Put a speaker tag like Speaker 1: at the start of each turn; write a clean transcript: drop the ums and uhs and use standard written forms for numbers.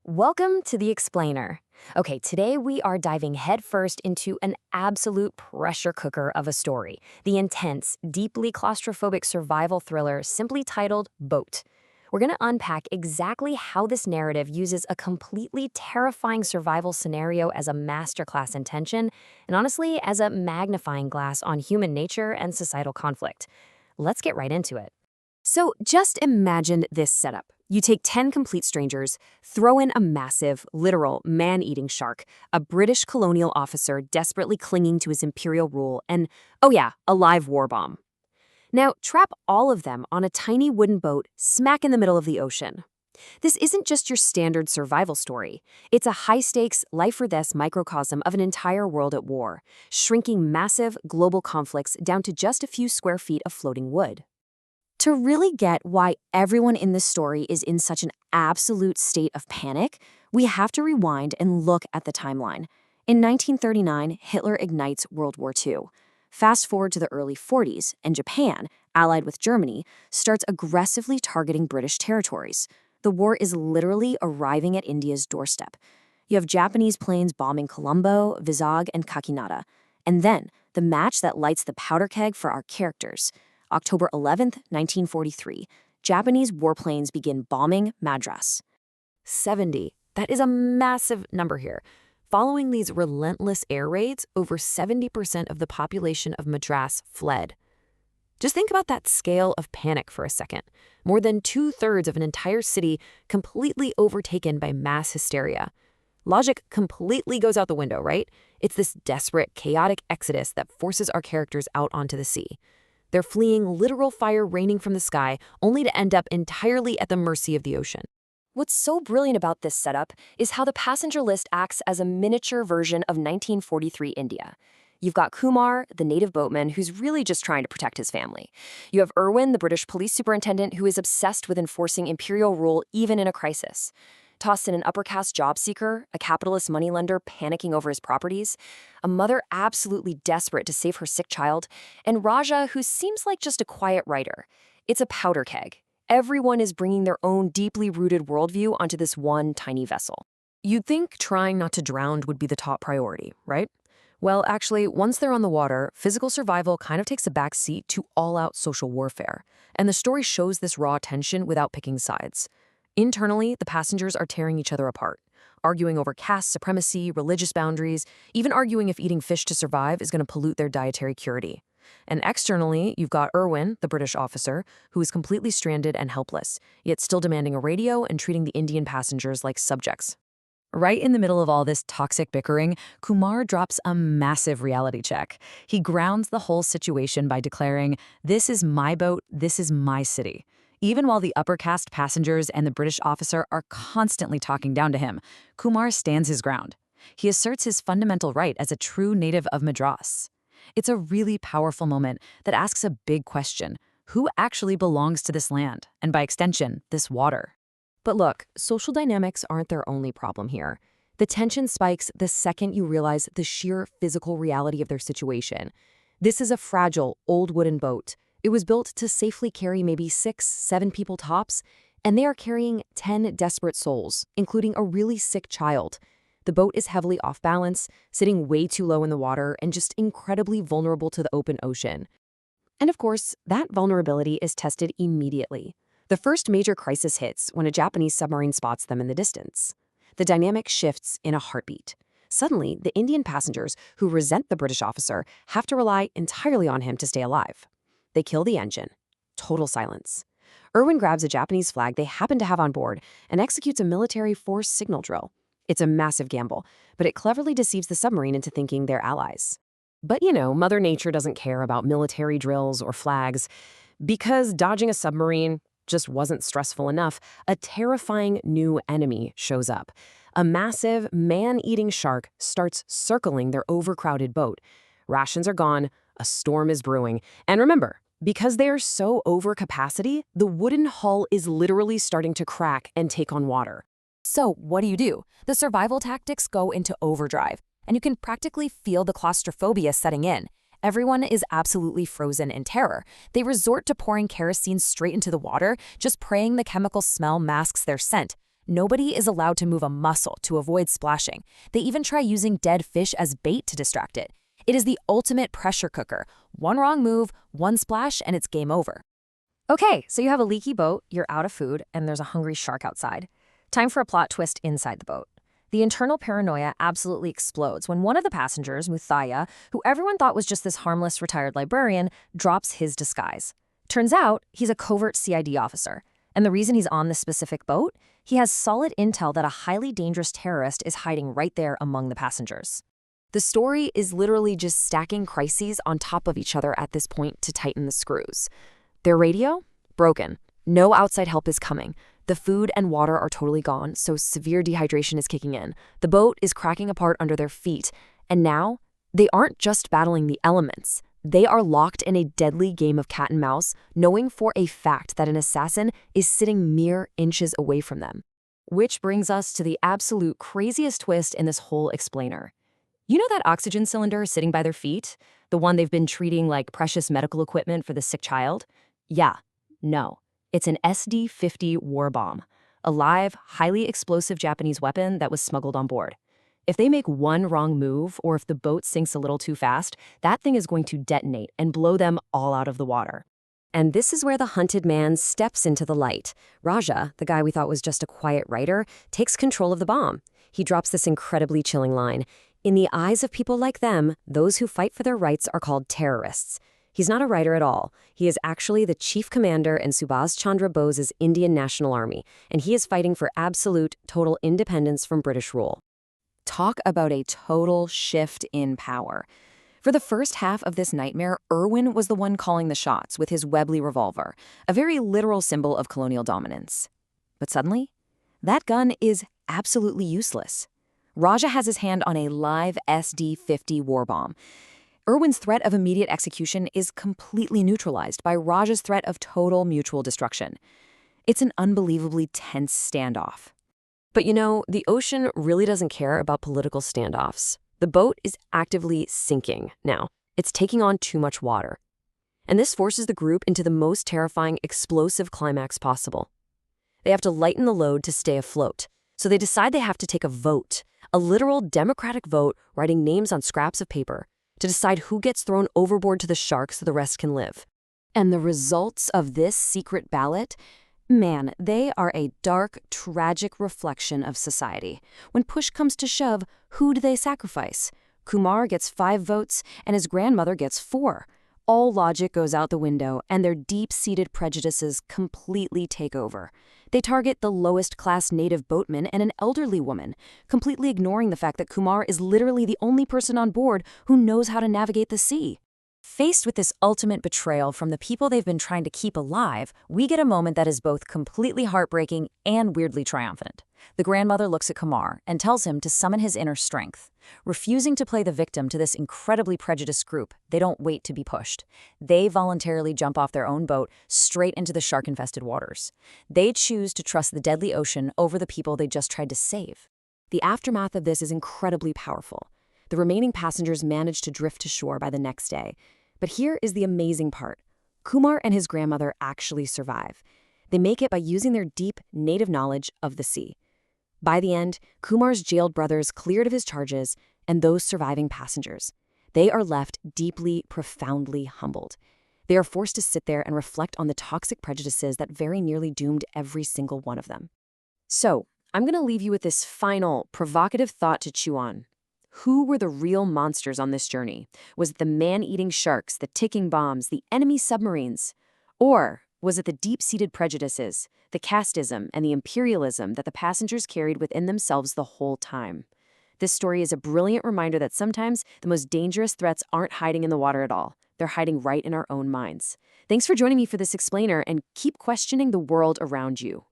Speaker 1: Welcome to The Explainer. Okay, today we are diving headfirst into an absolute pressure cooker of a story, the intense, deeply claustrophobic survival thriller simply titled Boat. We're going to unpack exactly how this narrative uses a completely terrifying survival scenario as a masterclass in tension, and honestly, as a magnifying glass on human nature and societal conflict. Let's get right into it. So just imagine this setup. You take 10 complete strangers, throw in a massive, literal, man-eating shark, a British colonial officer desperately clinging to his imperial rule, and, oh yeah, a live war bomb. Now, trap all of them on a tiny wooden boat smack in the middle of the ocean. This isn't just your standard survival story. It's a high-stakes, life-or-death microcosm of an entire world at war, shrinking massive, global conflicts down to just a few square feet of floating wood. To really get why everyone in this story is in such an absolute state of panic, we have to rewind and look at the timeline. In 1939, Hitler ignites World War II. Fast forward to the early 40s, and Japan, allied with Germany, starts aggressively targeting British territories. The war is literally arriving at India's doorstep. You have Japanese planes bombing Colombo, Vizag, and Kakinada. And then, the match that lights the powder keg for our characters. October 11th, 1943, Japanese warplanes begin bombing Madras. 70. That is a massive number here. Following these relentless air raids, over 70% of the population of Madras fled. Just think about that scale of panic for a second. More than 2/3 of an entire city completely overtaken by mass hysteria. Logic completely goes out the window, right? It's this desperate, chaotic exodus that forces our characters out onto the sea. They're fleeing literal fire raining from the sky, only to end up entirely at the mercy of the ocean. What's so brilliant about this setup is how the passenger list acts as a miniature version of 1943 India. You've got Kumar, the native boatman, who's really just trying to protect his family. You have Irwin, the British police superintendent, who is obsessed with enforcing imperial rule even in a crisis. Tossed in an upper caste job seeker, a capitalist moneylender panicking over his properties, a mother absolutely desperate to save her sick child, and Raja, who seems like just a quiet writer. It's a powder keg. Everyone is bringing their own deeply rooted worldview onto this one tiny vessel. You'd think trying not to drown would be the top priority, right? Well, actually, once they're on the water, physical survival kind of takes a back seat to all-out social warfare, and the story shows this raw tension without picking sides. Internally, the passengers are tearing each other apart, arguing over caste supremacy, religious boundaries, even arguing if eating fish to survive is going to pollute their dietary purity. And externally, you've got Irwin, the British officer, who is completely stranded and helpless, yet still demanding a radio and treating the Indian passengers like subjects. Right in the middle of all this toxic bickering, Kumar drops a massive reality check. He grounds the whole situation by declaring, "This is my boat, this is my city." Even while the upper caste passengers and the British officer are constantly talking down to him, Kumar stands his ground. He asserts his fundamental right as a true native of Madras. It's a really powerful moment that asks a big question. Who actually belongs to this land, and by extension, this water? But look, social dynamics aren't their only problem here. The tension spikes the second you realize the sheer physical reality of their situation. This is a fragile, old wooden boat. It was built to safely carry maybe 6, 7 people tops, and they are carrying 10 desperate souls, including a really sick child. The boat is heavily off balance, sitting way too low in the water, and just incredibly vulnerable to the open ocean. And of course, that vulnerability is tested immediately. The first major crisis hits when a Japanese submarine spots them in the distance. The dynamic shifts in a heartbeat. Suddenly, the Indian passengers who resent the British officer have to rely entirely on him to stay alive. They kill the engine. Total silence. Irwin grabs a Japanese flag they happen to have on board and executes a military force signal drill. It's a massive gamble, but it cleverly deceives the submarine into thinking they're allies. But Mother Nature doesn't care about military drills or flags. Because dodging a submarine just wasn't stressful enough, a terrifying new enemy shows up. A massive, man-eating shark starts circling their overcrowded boat. Rations are gone, a storm is brewing, and remember, because they are so over capacity, the wooden hull is literally starting to crack and take on water. So what do? The survival tactics go into overdrive, and you can practically feel the claustrophobia setting in. Everyone is absolutely frozen in terror. They resort to pouring kerosene straight into the water, just praying the chemical smell masks their scent. Nobody is allowed to move a muscle to avoid splashing. They even try using dead fish as bait to distract it. It is the ultimate pressure cooker. One wrong move, one splash, and it's game over. Okay, so you have a leaky boat, you're out of food, and there's a hungry shark outside. Time for a plot twist inside the boat. The internal paranoia absolutely explodes when one of the passengers, Muthaya, who everyone thought was just this harmless retired librarian, drops his disguise. Turns out, he's a covert CID officer. And the reason he's on this specific boat? He has solid intel that a highly dangerous terrorist is hiding right there among the passengers. The story is literally just stacking crises on top of each other at this point to tighten the screws. Their radio? Broken. No outside help is coming. The food and water are totally gone, so severe dehydration is kicking in. The boat is cracking apart under their feet. And now, they aren't just battling the elements. They are locked in a deadly game of cat and mouse, knowing for a fact that an assassin is sitting mere inches away from them. Which brings us to the absolute craziest twist in this whole explainer. You know that oxygen cylinder sitting by their feet? The one they've been treating like precious medical equipment for the sick child? Yeah, no. It's an SD-50 war bomb, a live, highly explosive Japanese weapon that was smuggled on board. If they make one wrong move, or if the boat sinks a little too fast, that thing is going to detonate and blow them all out of the water. And this is where the hunted man steps into the light. Raja, the guy we thought was just a quiet writer, takes control of the bomb. He drops this incredibly chilling line. In the eyes of people like them, those who fight for their rights are called terrorists. He's not a writer at all. He is actually the chief commander in Subhas Chandra Bose's Indian National Army, and he is fighting for absolute, total independence from British rule. Talk about a total shift in power. For the first half of this nightmare, Irwin was the one calling the shots with his Webley revolver, a very literal symbol of colonial dominance. But suddenly, that gun is absolutely useless. Raja has his hand on a live SD-50 war bomb. Irwin's threat of immediate execution is completely neutralized by Raja's threat of total mutual destruction. It's an unbelievably tense standoff. But you know, the ocean really doesn't care about political standoffs. The boat is actively sinking now. It's taking on too much water. And this forces the group into the most terrifying, explosive climax possible. They have to lighten the load to stay afloat. So they decide they have to take a vote, a literal democratic vote writing names on scraps of paper, to decide who gets thrown overboard to the sharks so the rest can live. And the results of this secret ballot? Man, they are a dark, tragic reflection of society. When push comes to shove, who do they sacrifice? Kumar gets 5 votes, and his grandmother gets 4. All logic goes out the window, and their deep-seated prejudices completely take over. They target the lowest-class native boatman and an elderly woman, completely ignoring the fact that Kumar is literally the only person on board who knows how to navigate the sea. Faced with this ultimate betrayal from the people they've been trying to keep alive, we get a moment that is both completely heartbreaking and weirdly triumphant. The grandmother looks at Kumar and tells him to summon his inner strength. Refusing to play the victim to this incredibly prejudiced group, they don't wait to be pushed. They voluntarily jump off their own boat straight into the shark-infested waters. They choose to trust the deadly ocean over the people they just tried to save. The aftermath of this is incredibly powerful. The remaining passengers manage to drift to shore by the next day. But here is the amazing part. Kumar and his grandmother actually survive. They make it by using their deep native knowledge of the sea. By the end, Kumar's jailed brothers cleared of his charges, and those surviving passengers. They are left deeply, profoundly humbled. They are forced to sit there and reflect on the toxic prejudices that very nearly doomed every single one of them. So, I'm going to leave you with this final, provocative thought to chew on. Who were the real monsters on this journey? Was it the man-eating sharks, the ticking bombs, the enemy submarines? Or was it the deep-seated prejudices, the casteism, and the imperialism that the passengers carried within themselves the whole time? This story is a brilliant reminder that sometimes the most dangerous threats aren't hiding in the water at all. They're hiding right in our own minds. Thanks for joining me for this explainer, and keep questioning the world around you.